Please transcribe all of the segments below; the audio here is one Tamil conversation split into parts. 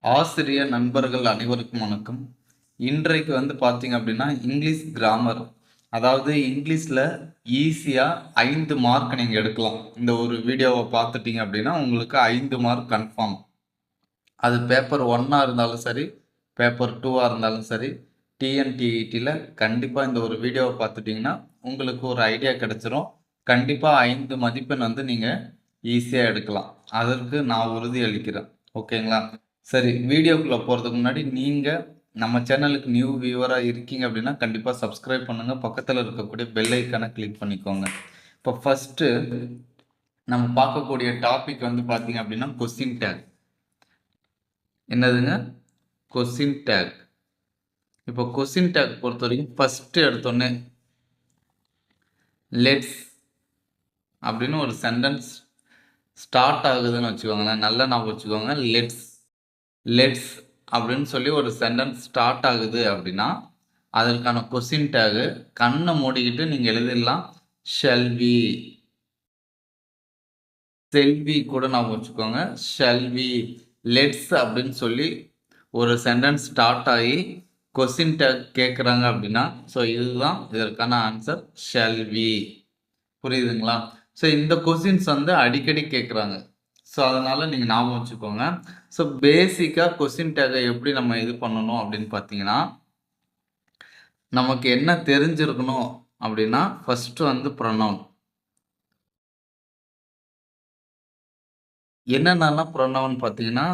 ஆசிரியர் நண்பர்கள் அனைவருக்கும் வணக்கம். இன்றைக்கு பார்த்தீங்க அப்படின்னா இங்கிலீஷ் கிராமர், அதாவது இங்கிலீஷில் ஈஸியாக 5 மார்க் நீங்கள் எடுக்கலாம். இந்த ஒரு வீடியோவை பார்த்துட்டீங்க அப்படின்னா உங்களுக்கு 5 மார்க் கன்ஃபார்ம். அது பேப்பர் 1ஆக இருந்தாலும் சரி, பேப்பர் 2ஆக இருந்தாலும் சரி, டிஎன்டிஇடியில் கண்டிப்பாக இந்த ஒரு வீடியோவை பார்த்துட்டிங்கன்னா உங்களுக்கு ஒரு ஐடியா கிடைச்சிரும். கண்டிப்பாக 5 மதிப்பெண் நீங்கள் ஈஸியாக எடுக்கலாம். அதற்கு நான் உறுதி அளிக்கிறேன். ஓகேங்களா? சரி, வீடியோக்குள்ளே போகிறதுக்கு முன்னாடி நீங்கள் நம்ம சேனலுக்கு நியூ வியூவராக இருக்கீங்க அப்படின்னா கண்டிப்பாக சப்ஸ்கிரைப் பண்ணுங்கள். பக்கத்தில் இருக்கக்கூடிய பெல் ஐக்கானை கிளிக் பண்ணிக்கோங்க. இப்போ ஃபஸ்ட்டு நம்ம பார்க்கக்கூடிய டாபிக் பார்த்தீங்க அப்படின்னா கொஸ்டின் டேக். என்னதுங்க? Question take. இப்போ கொஸ்டின் டேக் பொறுத்த வரைக்கும் ஃபஸ்ட்டு எடுத்தோடனே லெட்ஸ் அப்படின்னு ஒரு சென்டென்ஸ் ஸ்டார்ட் ஆகுதுன்னு வச்சுக்கோங்களேன். நல்லா ஞாபகம் வச்சுக்கோங்க. லெட்ஸ் அப்படின்னு சொல்லி ஒரு சென்டென்ஸ் ஸ்டார்ட் ஆகுது அப்படின்னா அதற்கான கொஸ்டின் டேகு கண்ணை மூடிக்கிட்டு நீங்கள் எழுதிடலாம். ஷெல்வி, செல்வி கூட ஞாபகம் வச்சுக்கோங்க. ஷெல்வி, லெட்ஸ் அப்படின்னு சொல்லி ஒரு சென்டென்ஸ் ஸ்டார்ட் ஆகி கொஸ்டின் டேக் கேட்குறாங்க அப்படின்னா ஸோ இதுதான் இதற்கான ஆன்சர், ஷெல்வி. புரியுதுங்களா? ஸோ இந்த கொஸ்டின்ஸ் அடிக்கடி கேட்குறாங்க. ஸோ அதனால் நீங்கள் ஞாபகம் வச்சுக்கோங்க. ஸோ பேசிக்காக கொஸ்டின் டேகை எப்படி நம்ம இது பண்ணணும் அப்படின்னு பார்த்தீங்கன்னா, நமக்கு என்ன தெரிஞ்சிருக்கணும் அப்படின்னா ஃபஸ்ட்டு ப்ரொனவுன். என்னென்னலாம் ப்ரொனவுன் பார்த்தீங்கன்னா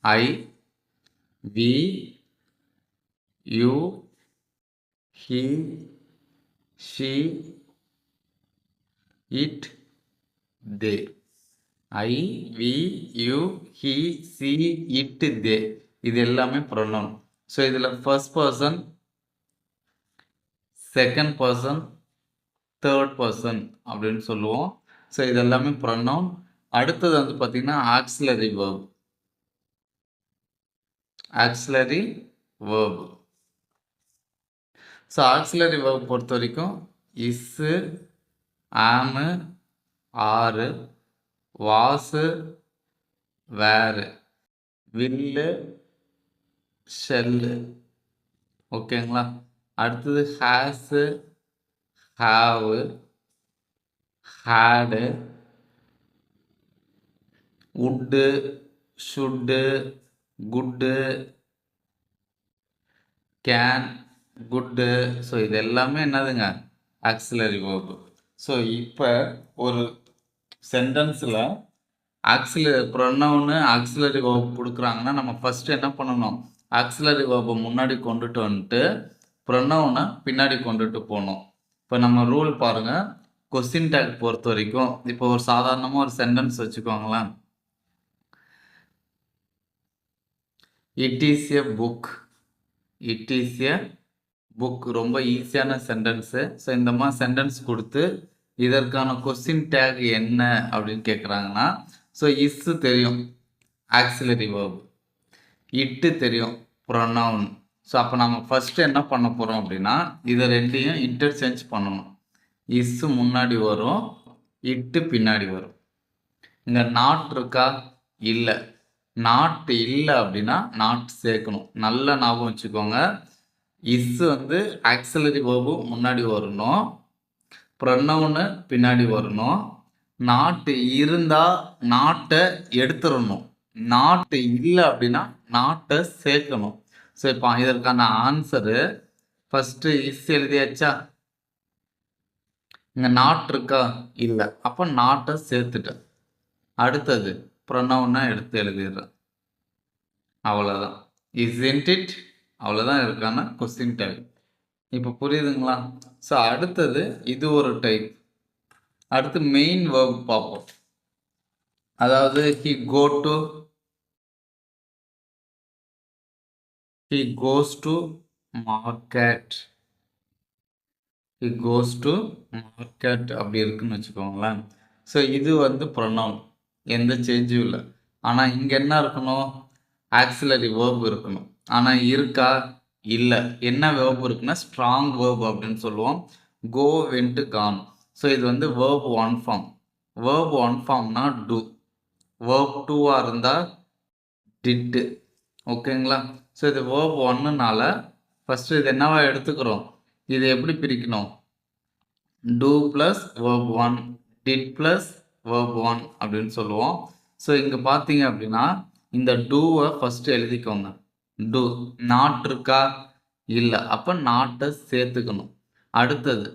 I, we, you, he, she, it, they. I, we, you, he, she, it, they. இது எல்லாமே ப்ரொனவுன். ஸோ இதில் first person, second person, third person அப்படின்னு சொல்லுவோம். ஸோ இது எல்லாமே ப்ரொனவுன். அடுத்தது பார்த்தீங்கன்னா auxiliary verb. Auxiliary verb. So auxiliary verb பொறுத்த வரைக்கும் இஸ்ஸு, ஆமு, ஆறு, வாசு, வேறு, வில்லு, ஷெல்லு. ஓகேங்களா? அடுத்தது has, have, had, would, should, could, can, could. So இது எல்லாமே என்னதுங்க? Auxiliary verb. ஸோ இப்போ ஒரு சென்டென்ஸில் ப்ரொனவுனு ஆக்சிலரி வேர்ப் கொடுக்குறாங்கன்னா நம்ம ஃபஸ்ட்டு என்ன பண்ணணும்? ஆக்சிலரி வேர்பை முன்னாடி கொண்டுட்டு வந்துட்டு ப்ரொனவுனை பின்னாடி கொண்டுட்டு போகணும். இப்போ நம்ம ரூல் பாருங்கள். கொஸ்டின் டேக் பொறுத்த வரைக்கும் இப்போ ஒரு சாதாரணமாக ஒரு சென்டென்ஸ் வச்சுக்கோங்களேன். It is a book. It is a book ரொம்ப ஈஸியான சென்டென்ஸு. ஸோ இந்த மாதிரி சென்டென்ஸ் கொடுத்து இதற்கான கொஸ்டின் டேக் என்ன அப்படின்னு கேட்குறாங்கன்னா, ஸோ இஸ்ஸு தெரியும், ஆக்சிலரி வேர்ப். இட்டு தெரியும், ப்ரொனவுன். ஸோ அப்போ நம்ம ஃபஸ்ட்டு என்ன பண்ண போகிறோம் அப்படின்னா இதை ரெண்டையும் இன்டர்சேஞ்ச் பண்ணணும். இஸ்ஸு முன்னாடி வரும், இட்டு பின்னாடி வரும். இங்கே நாட் இருக்கா? இல்லை. நாட் இல்லை அப்படின்னா நாட் சேர்க்கணும். நல்லா ஞாபகம் வச்சுக்கோங்க. இஸ்ஸு ஆக்சிலரி வேர்பு முன்னாடி வரணும், ப்ரொனவுனு பின்னாடி வரணும். நாட்டு இருந்தால் நாட்டை எடுத்துடணும். நாட்டு இல்லை அப்படின்னா நாட்டை சேர்க்கணும். ஸோ இப்போ இதற்கான ஆன்சரு ஃபஸ்ட்டு இஸ் எழுதியாச்சா? இங்கே நாட் இருக்கா? இல்லை. அப்போ நாட்டை சேர்த்துட்டேன். அடுத்தது ப்ரொனவுனை எடுத்து எழுதிடுறேன். அவ்வளோதான். Isn't it? அவ்வளோதான் இருக்கான கொஸ்டின் டேக். இப்போ புரியுதுங்களா? ஸோ அடுத்தது இது ஒரு டைப். அடுத்து மெயின் வேர்ப் பார்ப்போம். அதாவது he goes to market. He goes to market அப்படி இருக்குன்னு வச்சுக்கோங்களேன். ஸோ இது ப்ரொனவுன், எந்த சேஞ்சும் இல்லை. ஆனால் இங்கே என்ன இருக்கணும்? ஆக்சிலரி வேர்ப் இருக்கணும். ஆனால் இருக்கா? இல்லை. என்ன வேர்ப் இருக்குன்னா ஸ்ட்ராங் வேர்ப் அப்படின்னு சொல்லுவோம். Go, went, gone. ஸோ இது verb one form. Verb one ஃபார்ம்னா டூ. வேர்ப் டூவாக இருந்தால் டிட்டு. ஓகேங்களா? ஸோ இது வேர்ப் ஒன்னுனால ஃபஸ்ட்டு இது என்னவா எடுத்துக்கிறோம்? இது எப்படி பிரிக்கணும்? Do plus verb one, did plus verb one அப்படின்னு சொல்லுவோம். ஸோ இங்கே பார்த்தீங்க அப்படின்னா இந்த டூவை ஃபஸ்ட்டு எழுதிக்கோங்க. டூ நாட் இருக்கா? இல்லை. அப்போ நாட்டை சேர்த்துக்கணும். அடுத்தது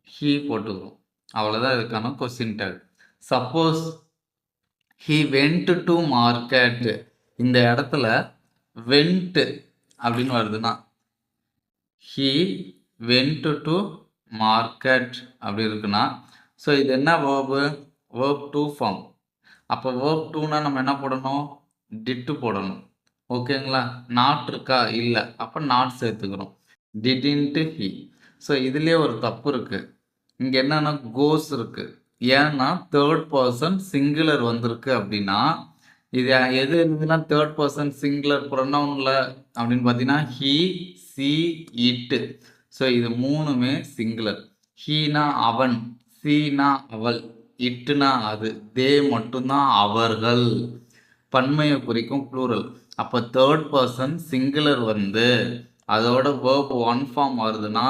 ஹீ போட்டுக்கிறோம். அவ்வளோதான் இதுக்கான question take. Suppose he went to market, இந்த இடத்துல வென்ட் அப்படின்னு வருதுன்னா ஹீ வென்ட் டு மார்க்கெட் அப்படி இருக்குன்னா, ஸோ இது என்ன வேர்பு? Verb two form. அப்போ வேர்ப் டூனா நம்ம என்ன போடணும்? டிட்டு போடணும். ஓகேங்களா? நாட் இருக்கா? இல்லை. அப்போ நாட் சேர்த்துக்கிறோம். டிடின்ட்டு ஹீ. ஸோ இதுலேயே ஒரு தப்பு இருக்குது. இங்கே என்னன்னா கோஸ் இருக்கு. ஏன்னா தேர்ட் பர்சன் சிங்குலர் வந்திருக்கு அப்படின்னா இது எது இருந்துன்னா தேர்ட் பர்சன் சிங்குலர் ப்ரொனவுன்ல அப்படின்னு பார்த்தீங்கன்னா ஹீ, சி, இட்டு. ஸோ இது மூணுமே சிங்குலர். ஹீனா அவன், சீனா அவள், இட்டுனா அது, தே மட்டும்தான் அவர்கள். பன்மையை குறிக்கும் ப்ளூரல். அப்போ தேர்ட் பர்சன் சிங்குலர் வந்து அதோட வேர்ப் ஒன் ஃபார்ம் வருதுன்னா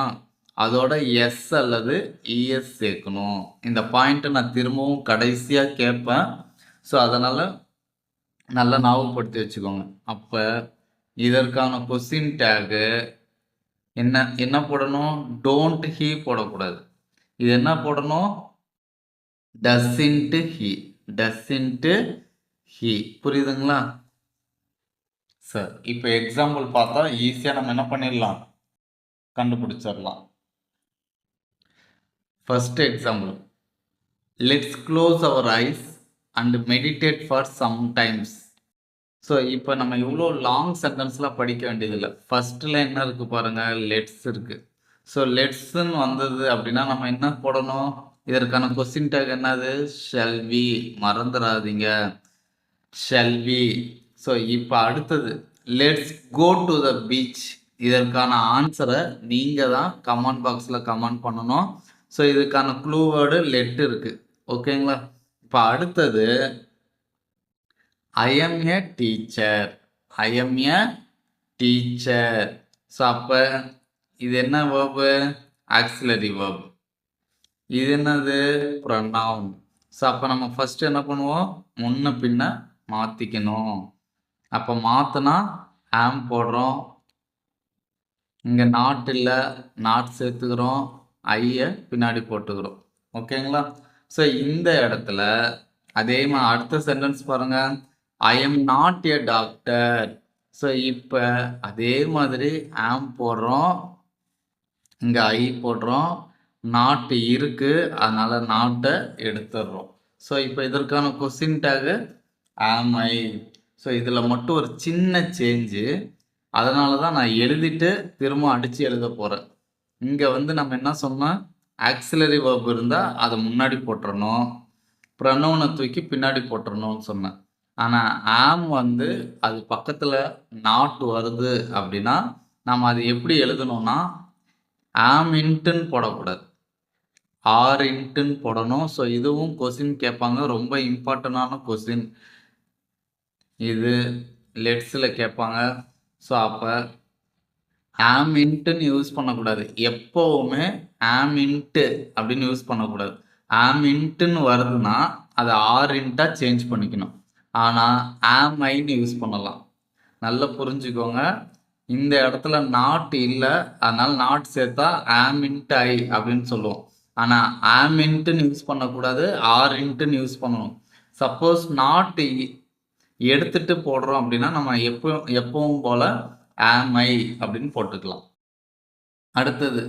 அதோட எஸ் அல்லது இஎஸ் சேர்க்கணும். இந்த பாயிண்ட்டை நான் திரும்பவும் கடைசியாக கேட்பேன். ஸோ அதனால் நல்லா ஞாபகப்படுத்தி வச்சுக்கோங்க. அப்போ இதற்கான கொஸ்டின் டேகு என்ன போடணும்? டோன்ட் ஹீ போடக்கூடாது. இது என்ன போடணும்? டஸ்இன்ட்டு ஹீ. டஸ்இன்ட்டு ஹீ. புரியுதுங்களா சார்? இப்போ எக்ஸாம்பிள் பார்த்தா ஈஸியாக நம்ம என்ன பண்ணிடலாம்? கண்டுபிடிச்சிடலாம். First example, let's close our eyes and meditate for some times. So இப்போ நம்ம இவ்வளோ லாங் சென்டென்ஸ்லாம் படிக்க வேண்டியதில்லை. ஃபஸ்ட்டில் என்ன இருக்குது பாருங்கள், லெட்ஸ் இருக்குது. ஸோ லெட்ஸ்ன்னு வந்தது அப்படின்னா நம்ம என்ன போடணும்? இதற்கான கொஸ்டின் டேக் என்னது? Shall we. மறந்துடாதீங்க, ஷெல் வி. ஸோ இப்போ அடுத்தது let's go to the beach. இதற்கான ஆன்சரை நீங்கள் தான் கமெண்ட் பாக்ஸில் கமெண்ட் பண்ணணும். ஸோ இதுக்கான க்ளூ வேர்டு லெட் இருக்குது. ஓகேங்களா? இப்போ அடுத்தது I M A teacher. I M A teacher. So அப்போ இது என்ன வேர்பு? Auxiliary verb. இது என்னது? ப்ரொனவுன். ஸோ அப்போ நம்ம ஃபஸ்ட்டு என்ன பண்ணுவோம்? முன்ன பின்ன மாற்றிக்கணும். அப்போ மாற்றினா ஆம் போடுறோம். இங்கே நாட் இல்லை, நாட் சேர்த்துக்கிறோம். ஐயை பின்னாடி போட்டுக்கிறோம். ஓகேங்களா? ஸோ இந்த இடத்துல அதே மாதிரி அடுத்த சென்டென்ஸ் பாருங்க, I am not a doctor. So இப்போ அதே மாதிரி ஆம் போடுறோம், இங்கே ஐ போடுறோம், நாட்டு இருக்கு, அதனால நாட்டை எடுத்துடுறோம். ஸோ இப்போ இதற்கான கொஸ்டின் டேகு ஆம் ஐ. ஸோ இதில் மட்டும் ஒரு சின்ன சேஞ்சு, அதனால தான் நான் எழுதிட்டு திரும்ப அடித்து எழுத போகிறேன். இங்கே வந்து நம்ம என்ன சொன்னோம்? ஆக்சிலரி வேர்ப் இருந்தால் அதை முன்னாடி போட்டுறணும், ப்ரொனவுனை தூக்கி பின்னாடி போட்டுறணும்னு சொன்னேன். ஆனால் ஆம் வந்து அது பக்கத்தில் நாட் வருது அப்படின்னா நம்ம அது எப்படி எழுதணும்னா ஆம் இன்ட்டுன்னு போடக்கூடாது, ஆர் இன்ட்டுன்னு போடணும். ஸோ இதுவும் கொஸ்டின் கேட்பாங்க, ரொம்ப இம்பார்ட்டண்டான கொஸ்டின் இது. லெட்ஸில் கேட்பாங்க. ஸோ அப்போ ஆம் இன்ட்டுன்னு யூஸ் பண்ணக்கூடாது. எப்போவுமே ஆம் இன்ட்டு அப்படின்னு யூஸ் பண்ணக்கூடாது. ஆம் இன்ட்டுன்னு வருதுன்னா அதை ஆர் இன்ட்டாக சேஞ்ச் பண்ணிக்கணும். ஆனால் ஆம் ஐன்னு யூஸ் பண்ணலாம். நல்லா புரிஞ்சுக்கோங்க. இந்த இடத்துல நாட் இல்லை, அதனால் நாட் சேர்த்தா ஆம் இன்ட்டு ஐ அப்படின்னு சொல்லுவோம். ஆனால் ஆம் இன்ட்டுன்னு யூஸ் பண்ணக்கூடாது, ஆர் இன்ட்டுன்னு யூஸ் பண்ணணும். சப்போஸ் நாட் எடுத்துட்டு போடுறோம் அப்படின்னா நம்ம எப்பவும் போல் ஆம் ஐ அப்படின்னு போட்டுக்கலாம். அடுத்தது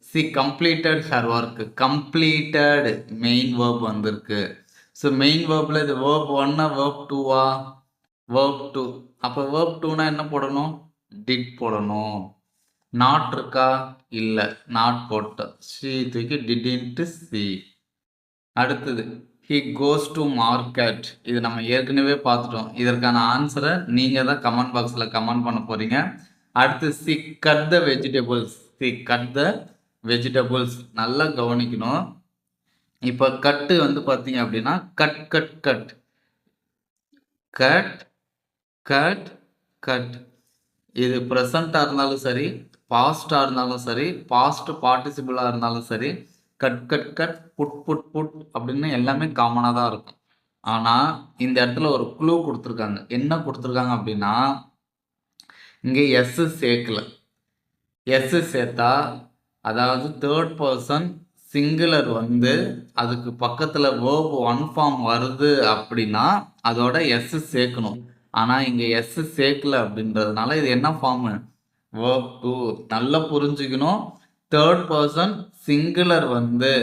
she completed her work. Completed main verb வந்திருக்கு. ஸோ மெயின் வேர்பில் இது வேர்ப் ஒன்னா வேர்ப் டூவா? Verb two. அப்போ வேர்ப் டூனா என்ன போடணும்? டிட் போடணும். நாட் இருக்கா? இல்லை, நாட் போட்டோம். சி தூக்கி டிடின்ட்டு சி. அடுத்தது ஹி கோஸ் டு மார்க்கெட். இது நம்ம ஏற்கனவே பார்த்துட்டோம். இதற்கான ஆன்சரை நீங்கள் தான் கமெண்ட் பாக்ஸில் கமெண்ட் பண்ண போகிறீங்க. அடுத்து C cut the vegetables. C cut the vegetables. நல்லா கவனிக்கணும். இப்போ கட்டு வந்து பார்த்தீங்க அப்படின்னா cut cut cut cut cut cut. இது ப்ரெசண்ட்டாக இருந்தாலும் சரி, பாஸ்ட்டாக இருந்தாலும் சரி, பாஸ்ட் பார்ட்டிசிபிளாக இருந்தாலும் சரி, cut cut cut, put put put அப்படின்னு எல்லாமே காமனாக தான் இருக்கும். ஆனால் இந்த இடத்துல ஒரு க்ளூ கொடுத்துருக்காங்க. என்ன கொடுத்துருக்காங்க அப்படின்னா, இங்கே எஸ் சேர்க்கல. எஸ் சேர்த்தா அதாவது தேர்ட் பர்சன் சிங்குலர் வந்து அதுக்கு பக்கத்தில் வேர்ப் ஒன் ஃபார்ம் வருது அப்படின்னா அதோட எஸ் சேர்க்கணும். ஆனால் இங்கே எஸ் சேர்க்கல அப்படின்றதுனால இது என்ன ஃபார்மு? Verb two. நல்லா புரிஞ்சுக்கணும். தேர்ட் பர்சன் சிங்குலர் வந்து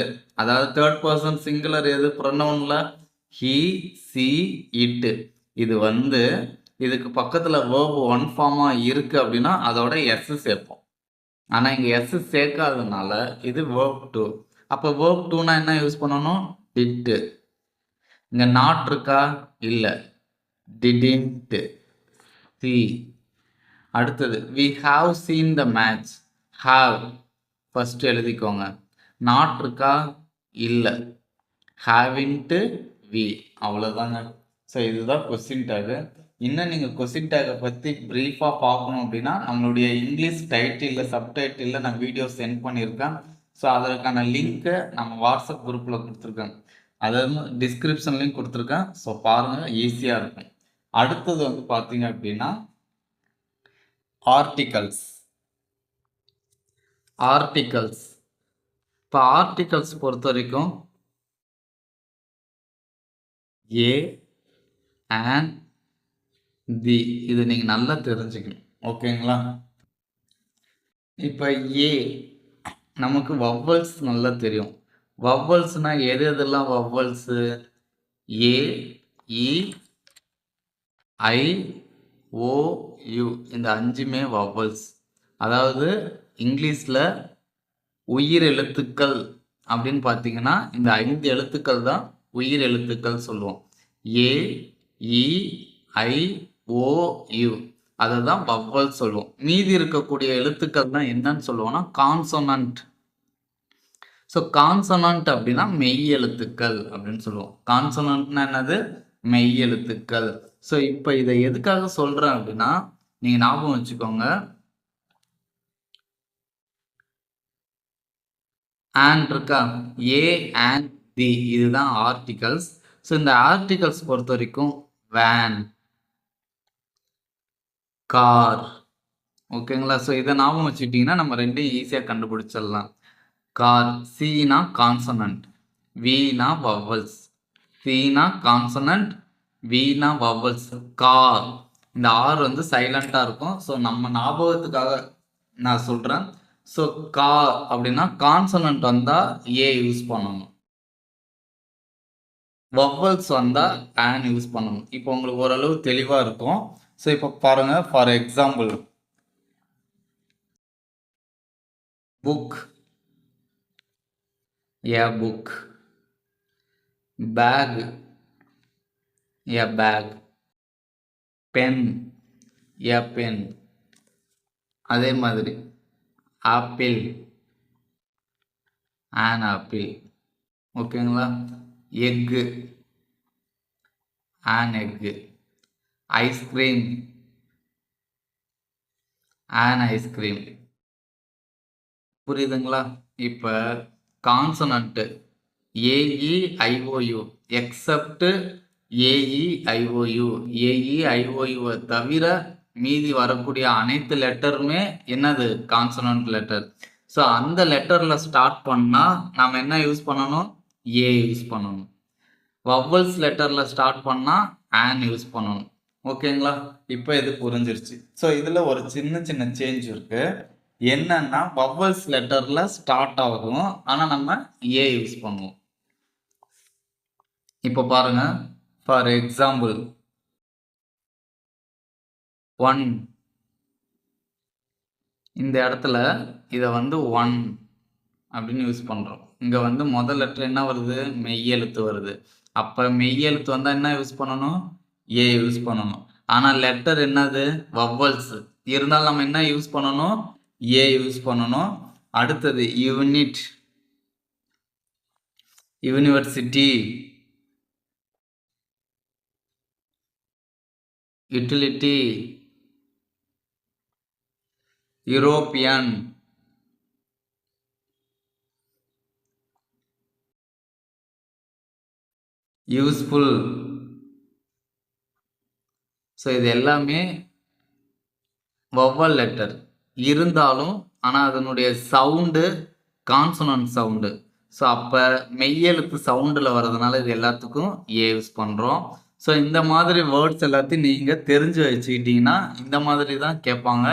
அதாவது தேர்ட் பர்சன் சிங்குலர் எது ப்ரொனவுன்ல? He, C, it. இது வந்து இதுக்கு பக்கத்தில் வேர்ப் ஒன் ஃபார்மாக இருக்குது அப்படின்னா அதோட எஸ் சேர்ப்போம். ஆனால் இங்கே எஸ் சேர்க்காததுனால இது வேர்ப் டூ. அப்போ வேர்ப் டூனா என்ன யூஸ் பண்ணணும்? டிட்டு. இங்கே நாட் இருக்கா? இல்லை. டிடின்ட்டு. சி. அடுத்தது we have seen the match. Have first எழுதிக்கோங்க. நாட் இருக்கா? இல்லை. Haven't we. அவ்வளோதாங்க. ஸோ இதுதான் கொஸ்டின் டேகு. இன்னும் நீங்கள் கொஸ்டின் டேகை பற்றி ப்ரீஃபாக பார்க்கணும் அப்படின்னா நம்மளுடைய இங்கிலீஷ் டைட்டிலில் சப்டைட்டிலில் நான் வீடியோ சென்ட் பண்ணியிருக்கேன். ஸோ அதற்கான லிங்க்கை நம்ம வாட்ஸ்அப் குரூப்பில் கொடுத்துருக்கேன். அதாவது டிஸ்கிரிப்ஷன்லையும் கொடுத்துருக்கேன். ஸோ பாருங்கள், ஈஸியாக இருக்கும். அடுத்தது வந்து பார்த்தீங்க அப்படின்னா ஆர்டிகல்ஸ். ஆர்டிகல்ஸ் இப்போ ஆர்டிகல்ஸ் பொறுத்த வரைக்கும் ஏ அண்ட் தி இது நீங்கள் நல்லா தெரிஞ்சுக்கணும். ஓகேங்களா? இப்போ ஏ நமக்கு வவ்வல்ஸ் நல்லா தெரியும். வவ்வல்ஸ்னால் எது எதெல்லாம் வவ்வல்ஸு? ஏ, இ, ஐ, ஓ, யூ இந்த 5மே வவ்வல்ஸ். அதாவது இங்கிலீஷில் உயிர் எழுத்துக்கள் அப்படின்னு பார்த்தீங்கன்னா இந்த 5 எழுத்துக்கள் தான் உயிர் எழுத்துக்கள் சொல்லுவோம். ஏ, இ, ஐ, ஓ, யூ அதை தான் வவ்வல் சொல்லுவோம். மீதி இருக்கக்கூடிய எழுத்துக்கள் தான் என்னன்னு சொல்லுவோம்னா கான்சோனன்ட். ஸோ கான்சோனன்ட் அப்படின்னா மெய் எழுத்துக்கள் அப்படின்னு சொல்லுவோம். கான்சோனன்ட்னா என்னது? மெய் எழுத்துக்கள். ஸோ இப்போ இதை எதுக்காக சொல்கிறேன் அப்படின்னா நீங்கள் ஞாபகம் வச்சுக்கோங்க. அண்ட் இருக்கா? ஏ அண்ட் தி இதுதான் ஆர்டிகல்ஸ். ஸோ இந்த ஆர்டிகல்ஸ் பொறுத்த வரைக்கும் வேன், கார். ஓகேங்களா? ஸோ இதை ஞாபகம் வச்சுக்கிட்டிங்கன்னா நம்ம ரெண்டையும் ஈஸியாக கண்டுபிடிச்சிடலாம். கார், சீனா கான்சனன்ட், வீனா வவ்வல்ஸ். சீனா கான்சனன்ட், வீனா வவ்வல்ஸ். கார் இந்த ஆர் வந்து சைலண்ட்டாக இருக்கும். ஸோ நம்ம ஞாபகத்துக்காக நான் சொல்கிறேன். ஸோ கா அப்படின்னா கான்சனன்ட் வந்தால் ஏ யூஸ் பண்ணணும், வவ்வல்ஸ் வந்தால் ஆன் யூஸ் பண்ணணும். இப்போ உங்களுக்கு ஓரளவு தெளிவாக இருக்கும். ஸோ இப்போ பாருங்கள், for example book, a book. Bag, a bag. Pen, a pen. அதே மாதிரி ஆப்பிள், ஆன் ஆப்பிள். ஓகேங்களா? Egg, an egg. Ice cream, an ice cream. புரியுதுங்களா? இப்போ கான்சனன்ட்டு ஏஇஐஓயு எக்ஸப்ட் ஏஇஐஓயு, ஏஇஐஓயுவை தவிர மீதி வரக்கூடிய அனைத்து லெட்டருமே என்னது? Consonant letter. ஸோ அந்த லெட்டரில் ஸ்டார்ட் பண்ணால் நம்ம என்ன யூஸ் பண்ணணும்? ஏ யூஸ் பண்ணணும். வவ்வல்ஸ் லெட்டரில் ஸ்டார்ட் பண்ணால் ஆன் யூஸ் பண்ணணும். ஓகேங்களா? இப்போ இது புரிஞ்சிருச்சு. ஸோ இதில் ஒரு சின்ன சின்ன சேஞ்ச் இருக்குது. என்னன்னா வவ்வல்ஸ் லெட்டரில் ஸ்டார்ட் ஆகும், ஆனால் நம்ம ஏ யூஸ் பண்ணுவோம். இப்போ பாருங்க, ஃபார் எக்ஸாம்பிள் 1 இந்த இடத்துல இதை வந்து 1 அப்படின்னு யூஸ் பண்ணுறோம். இங்கே வந்து முதல் லெட்டர் என்ன வருது? மெய்யெழுத்து வருது. அப்போ மெய்யெழுத்து வந்தால் என்ன யூஸ் பண்ணணும்? ஏ யூஸ் பண்ணணும். ஆனால் லெட்டர் என்னது? வவ்வல்ஸ். இருந்தாலும் நம்ம என்ன யூஸ் பண்ணணும்? ஏ யூஸ் பண்ணணும். அடுத்தது unit, university, utility, European, useful. So இது எல்லாமே வவ்வல் லெட்டர் இருந்தாலும், ஆனால் அதனுடைய சவுண்டு கான்சனன்ட் சவுண்டு. ஸோ அப்போ மெய்யெழுத்து சவுண்டில் வர்றதுனால இது எல்லாத்துக்கும் ஏ யூஸ் பண்ணுறோம். ஸோ இந்த மாதிரி வேர்ட்ஸ் எல்லாத்தையும் நீங்கள் தெரிஞ்சு வச்சுக்கிட்டீங்கன்னா இந்த மாதிரி தான் கேட்பாங்க.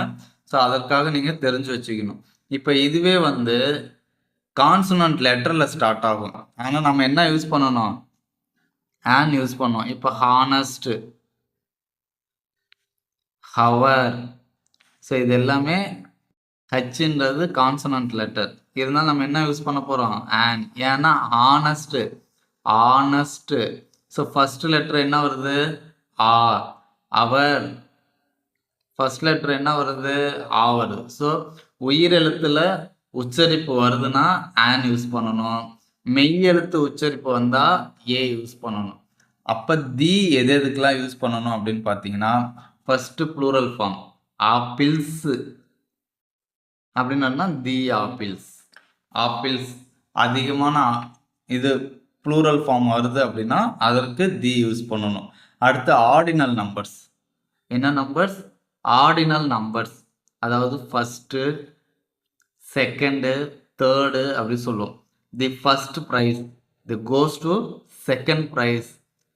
ஸோ அதற்காக நீங்கள் தெரிஞ்சு வச்சுக்கணும். இப்போ இதுவே வந்து கான்சனன்ட் லெட்டரில் ஸ்டார்ட் ஆகும். ஆனால் நம்ம என்ன யூஸ் பண்ணணும்? ஆன் யூஸ் பண்ணோம். இப்போ ஹானஸ்ட், ஹவர். ஸோ இது எல்லாமே ஹச்ன்றது கான்சனன்ட் லெட்டர். இருந்தாலும் நம்ம என்ன யூஸ் பண்ண போகிறோம்? ஆன். ஏன்னா honest, honest. So first letter என்ன வருது? ஆ. அவர். ஃபர்ஸ்ட் லெட்டர் என்ன வருது? ஆ வருது. ஸோ உயிரெழுத்தில் உச்சரிப்பு வருதுன்னா ஆன் யூஸ் பண்ணணும். மெய் எழுத்து உச்சரிப்பு வந்தால் ஏ யூஸ் பண்ணணும். அப்போ தி எது எதுக்கெல்லாம் யூஸ் பண்ணணும் அப்படின்னு பார்த்தீங்கன்னா, ஃபர்ஸ்ட் ப்ளூரல் ஃபார்ம் ஆப்பிள்ஸ் அப்படின்னா தி ஆப்பிள்ஸ். ஆப்பிள்ஸ் அதிகமான இது ப்ளூரல் ஃபார்ம் வருது அப்படின்னா அதற்கு தி யூஸ் பண்ணணும். அடுத்து ஆர்டினல் நம்பர்ஸ். என்ன நம்பர்ஸ்? Ordinal numbers. அதாவது ஃபஸ்ட்டு, செகண்டு, தேர்டு அப்படி சொல்லுவோம். The first prize, the goes to second prize,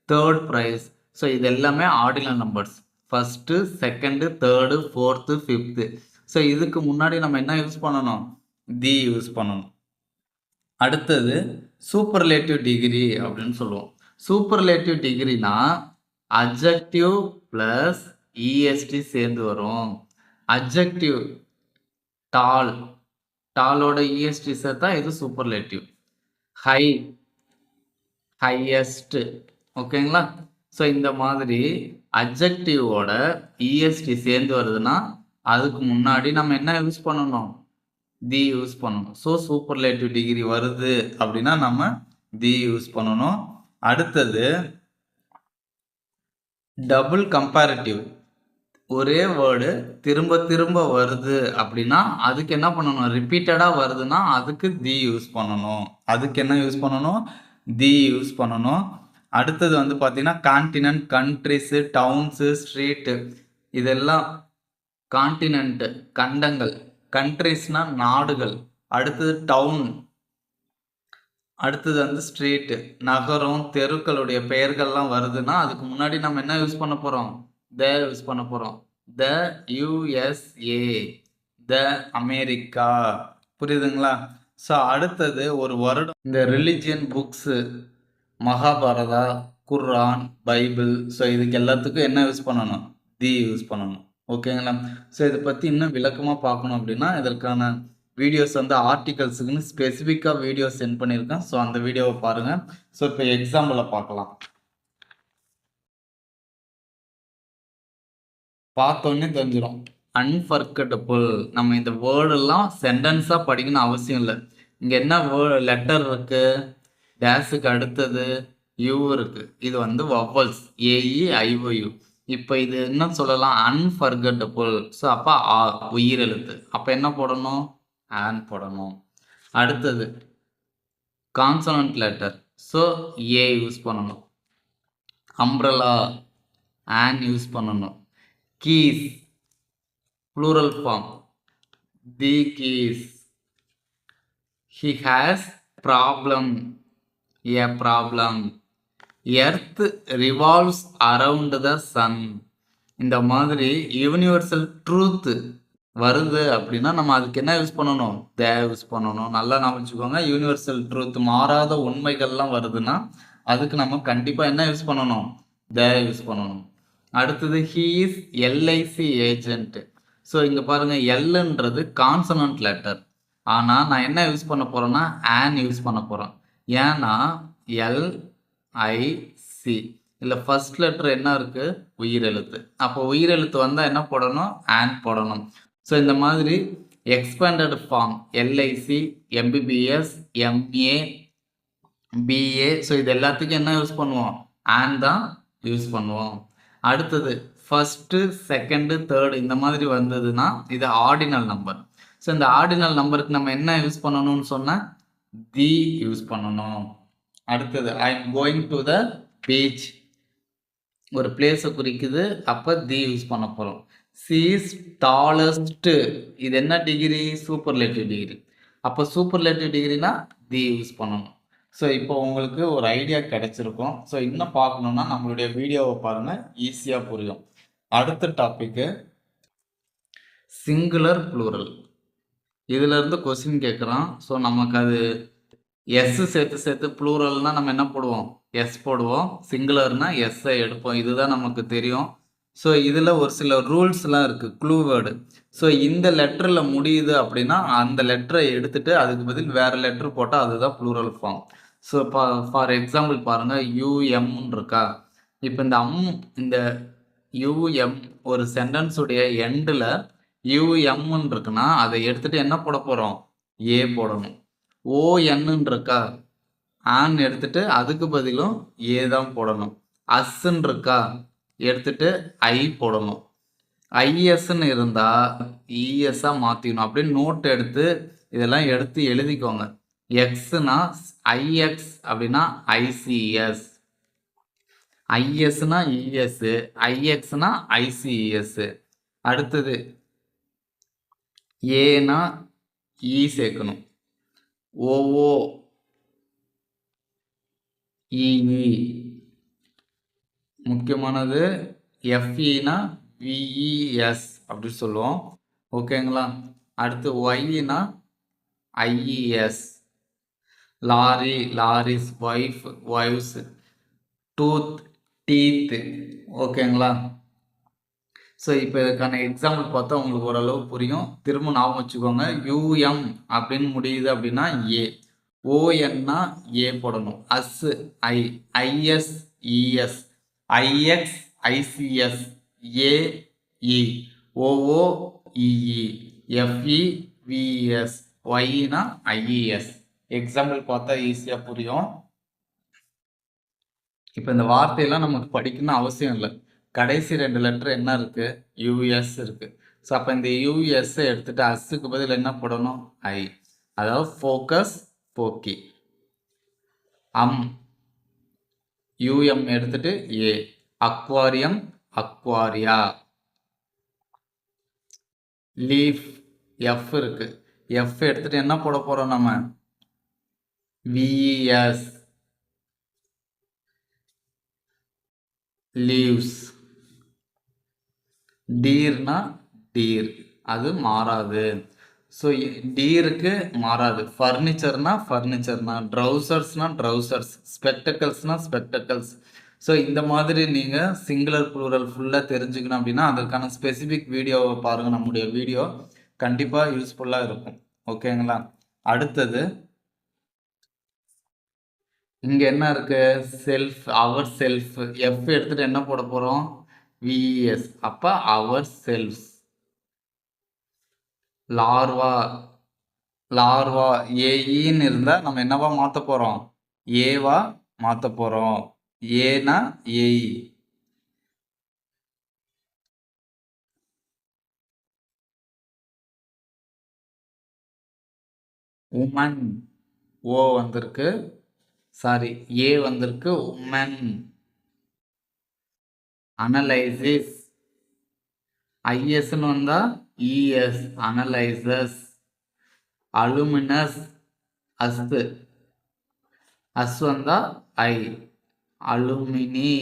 third prize. So இது எல்லாமே ordinal numbers. First, second, third, fourth, fifth. So இதுக்கு முன்னாடி நம்ம என்ன யூஸ் பண்ணணும்? தி யூஸ் பண்ணணும். அடுத்தது சூப்பர்லேட்டிவ் டிகிரி அப்படின்னு சொல்லுவோம். சூப்பர்லேட்டிவ் டிகிரினா அட்ஜெக்டிவ் ப்ளஸ் இஎஸ்டி சேர்ந்து வரும். அட்ஜெக்டிவ் டால், டாலோட இஎஸ்டி சேர்த்தா இது சூப்பர்லேட்டிவ். High, highest. ஓகேங்களா? ஸோ இந்த மாதிரி அட்ஜெக்டிவோட இஎஸ்டி சேர்ந்து வருதுன்னா அதுக்கு முன்னாடி நம்ம என்ன யூஸ் பண்ணணும்? தி யூஸ் பண்ணணும். ஸோ சூப்பர்லேட்டிவ் டிகிரி வருது அப்படின்னா நம்ம தி யூஸ் பண்ணணும். அடுத்தது டபுள் கம்பேரிட்டிவ். ஒரே வேர்டு திரும்ப திரும்ப வருது அப்படின்னா அதுக்கு என்ன பண்ணணும்? ரிப்பீட்டடாக வருதுன்னா அதுக்கு தி யூஸ் பண்ணணும். அதுக்கு என்ன யூஸ் பண்ணணும்? தி யூஸ் பண்ணணும். அடுத்தது வந்து பார்த்தீங்கன்னா கான்டினென்ட், கண்ட்ரிஸு, டவுன்ஸு, ஸ்ட்ரீட்டு இதெல்லாம் கான்டினென்ட்டு கண்டங்கள், கண்ட்ரிஸ்னா நாடுகள், அடுத்தது டவுன், அடுத்தது வந்து ஸ்ட்ரீட்டு நகரம், தெருக்களுடைய பெயர்கள்லாம் வருதுன்னா அதுக்கு முன்னாடி நம்ம என்ன யூஸ் பண்ண போகிறோம்? த யூஸ் பண்ண போகிறோம். த யுஎஸ்ஏ, த அமெரிக்கா. புரியுதுங்களா? ஸோ அடுத்தது ஒரு வருடம் இந்த ரிலிஜியன் புக்ஸு மகாபாரதா, குர்ஆன், பைபிள். ஸோ இதுக்கு எல்லாத்துக்கும் என்ன யூஸ் பண்ணணும்? தி யூஸ் பண்ணணும். ஓகேங்களா? ஸோ இதை பற்றி இன்னும் விளக்கமாக பார்க்கணும் அப்படின்னா இதற்கான வீடியோஸ் வந்து ஆர்டிகல்ஸுக்குன்னு ஸ்பெசிஃபிக்காக வீடியோ சென்ட் பண்ணியிருக்கேன். ஸோ அந்த வீடியோவை பாருங்கள். ஸோ இப்போ எக்ஸாம்பிளை பார்க்கலாம். பார்த்தோன்னே தெரிஞ்சிடும். அன்ஃபர்கட்டபிள். நம்ம இந்த வேர்டெல்லாம் சென்டென்ஸாக படிக்கணும் அவசியம் இல்லை. இங்கே என்ன வேர்டு லெட்டர் இருக்குது? டேஸுக்கு அடுத்தது யூ இருக்கு. இது வந்து வவல்ஸ் ஏஇஐஓயு. இப்போ இது என்ன சொல்லலாம்? அன்ஃபர்கட்டபிள். ஸோ அப்போ ஆ உயிரெழுத்து. அப்போ என்ன போடணும்? ஆன் போடணும். அடுத்தது consonant letter. So a use பண்ணணும். அம்ப்ரலா ஆன் யூஸ் பண்ணணும். Keys plural form the keys. He has problem, a problem. Earth revolves around the sun. இந்த மாதிரி யூனிவர்சல் ட்ரூத் வருது அப்படின்னா நம்ம அதுக்கு என்ன யூஸ் பண்ணணும்? த யூஸ் பண்ணணும். நல்லா ஞாபகம். யூனிவர்சல் ட்ரூத் மாறாத உண்மைகள்லாம் வருதுன்னா அதுக்கு நம்ம கண்டிப்பாக என்ன யூஸ் பண்ணணும்? த யூஸ் பண்ணணும். அடுத்தது he is LIC agent. So இங்கே பாருங்கள், எல்ன்றது கான்சனன்ட் லெட்டர். ஆனால் நான் என்ன யூஸ் பண்ண போகிறேன்னா ஆன் யூஸ் பண்ண போகிறேன். ஏன்னா எல்ஐசி இல்லை ஃபர்ஸ்ட் லெட்டர் என்ன இருக்குது? உயிரெழுத்து. அப்போ உயிரெழுத்து வந்தால் என்ன போடணும்? ஆன் போடணும். ஸோ இந்த மாதிரி expanded form LIC, MBBS, MA, BA. So இது எல்லாத்துக்கும் என்ன யூஸ் பண்ணுவோம்? ஆன் தான் யூஸ் பண்ணுவோம். அடுத்தது ஃபர்ஸ்ட்டு செகண்டு தேர்டு இந்த மாதிரி வந்ததுன்னா இது ஆர்டினல் நம்பர். ஸோ இந்த ஆர்டினல் நம்பருக்கு நம்ம என்ன யூஸ் பண்ணணும்னு சொன்னால் தி யூஸ் பண்ணணும். அடுத்தது I am going to the beach, ஒரு பிளேஸை குறிக்குது, அப்போ தி யூஸ் பண்ண போகிறோம். சி இஸ் டாலஸ்ட், இது என்ன டிகிரி? Superlative degree. அப்போ சூப்பர்லேட்டிவ் டிகிரினா தி யூஸ் பண்ணணும். ஸோ இப்போ உங்களுக்கு ஒரு ஐடியா கிடைச்சிருக்கும். ஸோ இன்னும் பார்க்கணுன்னா நம்மளுடைய வீடியோவை பாருங்கள், ஈஸியாக புரியும். அடுத்த டாப்பிக்கு சிங்குலர் ப்ளூரல். இதிலேருந்து கொஸ்டின் கேட்குறான். ஸோ நமக்கு அது எஸ் சேர்த்து ப்ளூரல்னால் நம்ம என்ன போடுவோம்? எஸ் போடுவோம். சிங்குலர்னா எஸ்ஸை எடுப்போம். இதுதான் நமக்கு தெரியும். ஸோ இதில் ஒரு சில ரூல்ஸ்லாம் இருக்குது, க்ளூ வேர்டு. ஸோ இந்த லெட்டரில் முடியுது அப்படின்னா அந்த லெட்டரை எடுத்துகிட்டு அதுக்கு பதில் வேறு லெட்ரு போட்டால் அதுதான் plural form. So for example பாருங்கள், யூஎம்னு இருக்கா. இப்போ இந்த யூஎம் ஒரு சென்டென்ஸுடைய எண்டில் யூஎம்னு இருக்குன்னா அதை எடுத்துகிட்டு என்ன போட போகிறோம்? ஏ போடணும். ஓஎன்னு இருக்கா, ஆன் எடுத்துட்டு அதுக்கு பதிலும் ஏ தான் போடணும். அஸ்ன்னு இருக்கா, எடுத்துட்டு ஐ போடணும். ஐஎஸ்ன்னு இருந்தால் இஎஸ்ஸாக மாற்றிக்கணும். அப்படின்னு நோட் எடுத்து இதெல்லாம் எடுத்து எழுதிக்கோங்க. எக்ஸ்னா ஐஎக்ஸ் அப்படின்னா ஐசிஎஸ், ஐஎஸ்னா இஎஸ், ஐஎக்ஸ்னா ஐசிஎஸ். அடுத்தது ஏனா இ சேர்க்கணும். ஓஓ இஇ முக்கியமானது. எஃப்இனா விஇஎஸ் அப்படி சொல்லுவோம். ஓகேங்களா? அடுத்து ஒய்னா I E S. Lorry lorries, wife wives, tooth teeth. ஓகேங்களா? ஸோ இப்போ இதுக்கான எக்ஸாம்பிள் பார்த்தா உங்களுக்கு ஓரளவு புரியும். திரும்ப ஞாபகம் வச்சுக்கோங்க, யூஎம் அப்படின்னு முடியுது அப்படின்னா ஏ, ஓஎன்னா ஏ போடணும். Us I, I S E S, I X I C E S, A E, O O E E, F E V E S, ஒய்னா ஐஇஎஸ். எக்ஸாம்பிள் பார்த்தா ஈஸியாக புரியும். இப்போ இந்த வார்த்தையெல்லாம் நமக்கு படிக்கணும்னு அவசியம் இல்லை. கடைசி 2 லெட்டர் என்ன இருக்குது? யூஎஸ் இருக்குது. ஸோ அப்போ இந்த யூஎஸ்ஸை எடுத்துகிட்டு அஸ்ஸுக்கு பதில் என்ன போடணும்? ஐ. அதாவது ஃபோக்கஸ், போக்கி. யூஎம் எடுத்துட்டு ஏ. அக்வாரியம், அக்வாரியா. லீஃப், எஃப் இருக்கு. எஃப் எடுத்துட்டு என்ன போட போறோம் நம்ம? விஎஸ். லீவ்ஸ். டீர்னா டீர், அது மாறாது. ஸோ டீருக்கு மாறாது. ஃபர்னிச்சர்னா ஃபர்னிச்சர்னா, ட்ரௌசர்ஸ்னா ட்ரௌசர்ஸ், ஸ்பெக்டக்கல்ஸ்னா ஸ்பெக்டக்கல்ஸ். ஸோ இந்த மாதிரி நீங்கள் சிங்குலர் ப்ளூரல் ஃபுல்லாக தெரிஞ்சுக்கணும் அப்படின்னா அதற்கான ஸ்பெசிஃபிக் வீடியோவை பாருங்கள். நம்முடைய வீடியோ கண்டிப்பாக யூஸ்ஃபுல்லாக இருக்கும். ஓகேங்களா? அடுத்தது இங்கே என்ன இருக்கு? Self, our self. எஃப் எடுத்துகிட்டு என்ன போட போகிறோம்? விஎஸ். அப்போ அவர் செல்ஃப்ஸ். லார்வா, லார்வா ஏஇன்னு இருந்தால் நம்ம என்னவா மாற்ற போகிறோம்? ஏவா மாற்ற போகிறோம். ஏனா ஏஇ. உமன், ஓ வந்திருக்கு, சாரி ஏ வந்திருக்கு. உமன். அனலைசிஸ், ஐஎஸ்ன்னு வந்தால் இஎஸ், அனலைசஸ். அலுமினஸ், அஸ்து, அஸ் வந்தா ஐ, அலுமினி.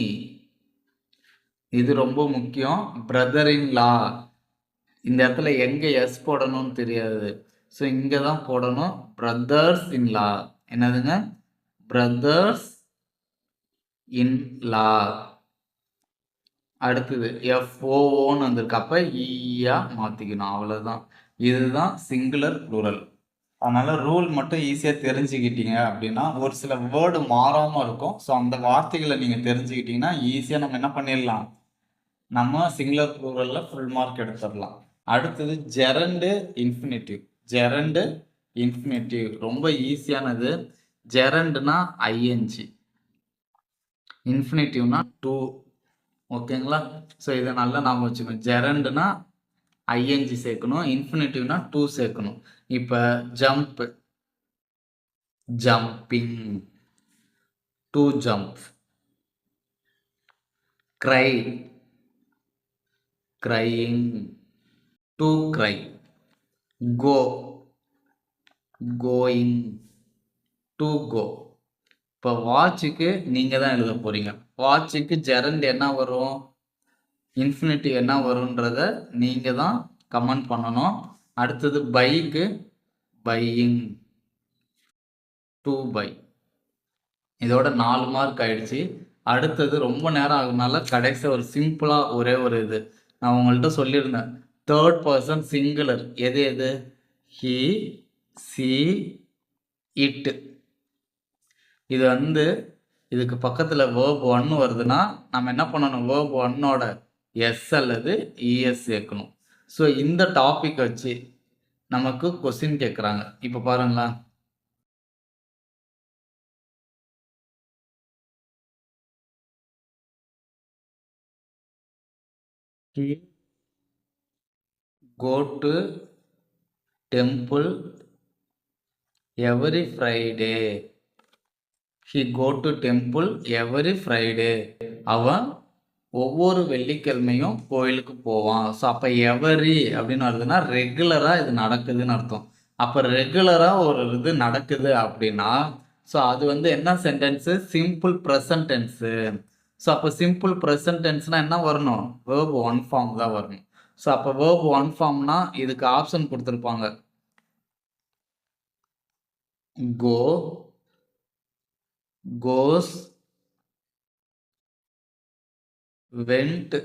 இது ரொம்ப முக்கியம். பிரதர் இன் லா, இந்த இடத்துல எங்கே எஸ் போடணும்னு தெரியாது. ஸோ இங்கே தான் போடணும். பிரதர்ஸ் இன் லா. என்னதுங்க? பிரதர்ஸ் இன் லா. அடுத்தது எஃப்ஓன்னு வந்திருக்கு. அப்போ ஈயா மாற்றிக்கணும். அவ்வளோதான். இதுதான் சிங்குலர் ப்ளூரல். அதனால் ரூல் மட்டும் ஈஸியாக தெரிஞ்சுக்கிட்டீங்க அப்படின்னா ஒரு சில வேர்டு மாறாமல் இருக்கும். ஸோ அந்த வார்த்தைகளை நீங்கள் தெரிஞ்சுக்கிட்டிங்கன்னா ஈஸியாக நம்ம என்ன பண்ணிடலாம்? நம்ம சிங்குலர் ப்ளூரலில் ஃபுல் மார்க் எடுத்துடலாம். அடுத்தது ஜெரண்டு இன்ஃபினிட்டிவ். ஜெரண்டு இன்ஃபினிட்டிவ் ரொம்ப ஈஸியானது. ஜெரண்டுனா ஐஎன்ஜி, இன்ஃபினிட்டிவ்னா டூ. ஓகேங்களா? ஸோ இதை நல்லா ஞாபகம் வச்சுக்கணும். ஜெரண்டுனா ஐஎன்ஜி சேர்க்கணும், இன்ஃபினிட்டிவ்னா டூ சேர்க்கணும். இப்போ jump, jumping, to jump. cry, crying, to cry. go, going, to go. இப்போ வாட்சுக்கு நீங்கள் தான் எழுத போகிறீங்க. வாட்சுக்கு ஜெரண்ட் என்ன வரும், இன்ஃபினிட்டிவ் என்ன வரும்ன்றத நீங்கள் தான் கமெண்ட் பண்ணணும். அடுத்தது பைக்கு பையிங், டு பை. இதோட 4 மார்க் ஆயிடுச்சு. அடுத்தது ரொம்ப நேரம் ஆகுனால கடைசி ஒரு சிம்பிளாக ஒரே ஒரு இது நான் உங்கள்கிட்ட சொல்லியிருந்தேன். தேர்ட் பர்சன் சிங்குலர் எது எது, ஹி, சி, இட். இது வந்து இதுக்கு பக்கத்தில் வேர்ப் 1 வருதுன்னா நம்ம என்ன பண்ணணும், வேர்ப் 1ஓட எஸ் அல்லது இஎஸ் சேர்க்கணும். ஸோ இந்த டாபிக் வச்சு நமக்கு கொஸ்டின் கேட்குறாங்க. இப்போ பாருங்களா, he go to temple every Friday. he go to temple every Friday. அவன் ஒவ்வொரு வெள்ளிக்கிழமையும் கோயிலுக்கு போவான். ஸோ அப்போ எவரி அப்படின்னு வருதுன்னா ரெகுலராக இது நடக்குதுன்னு அர்த்தம். அப்போ ரெகுலராக ஒரு இது நடக்குது அப்படின்னா ஸோ அது வந்து என்ன sentence, simple present tens. So அப்போ சிம்பிள் ப்ரெசன்ட் டென்ஸ்னால் என்ன வரணும், வேர்ப் 1 ஃபார்ம் தான் வரணும். ஸோ அப்போ வேர்ப் 1 ஃபார்ம்னா இதுக்கு ஆப்ஷன் கொடுத்துருப்பாங்க. கோ, கோஸ், வெண்ட்,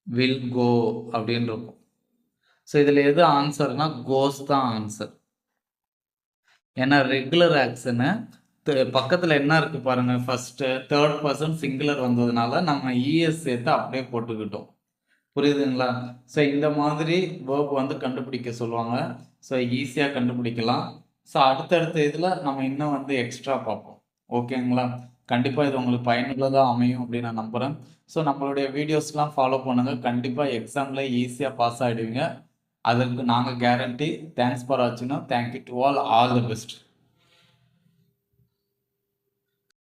வில் கோ அப்படின்னு இருக்கும். ஸோ இதில் எது ஆன்சர்னா கோஸ் தான் ஆன்சர். ஏன்னா ரெகுலர் ஆக்ஷனு பக்கத்தில் என்ன இருக்குது பாருங்கள், ஃபஸ்ட்டு தேர்ட் பர்சன் சிங்குலர் வந்ததுனால நம்ம இஎஸ் சேர்த்து அப்படியே போட்டுக்கிட்டோம். புரியுதுங்களா? ஸோ இந்த மாதிரி வேர்ப் வந்து கண்டுபிடிக்க சொல்லுவாங்க. ஸோ ஈஸியாக கண்டுபிடிக்கலாம். ஸோ அடுத்தடுத்த இதில் நம்ம இன்னும் வந்து எக்ஸ்ட்ரா பார்ப்போம். ஓகேங்களா? கண்டிப்பாக இது உங்களுக்கு பயனுள்ளதாக அமையும் அப்படின்னு நான் நம்புகிறேன். ஸோ நம்மளுடைய வீடியோஸ்லாம் ஃபாலோ பண்ணுங்கள். கண்டிப்பாக எக்ஸாமில் ஈஸியாக பாஸ் ஆகிடுவீங்க. அதற்கு நாங்கள் கேரண்டி. தேங்க்ஸ் ஃபார் வாட்சிங். Thank you to all the best.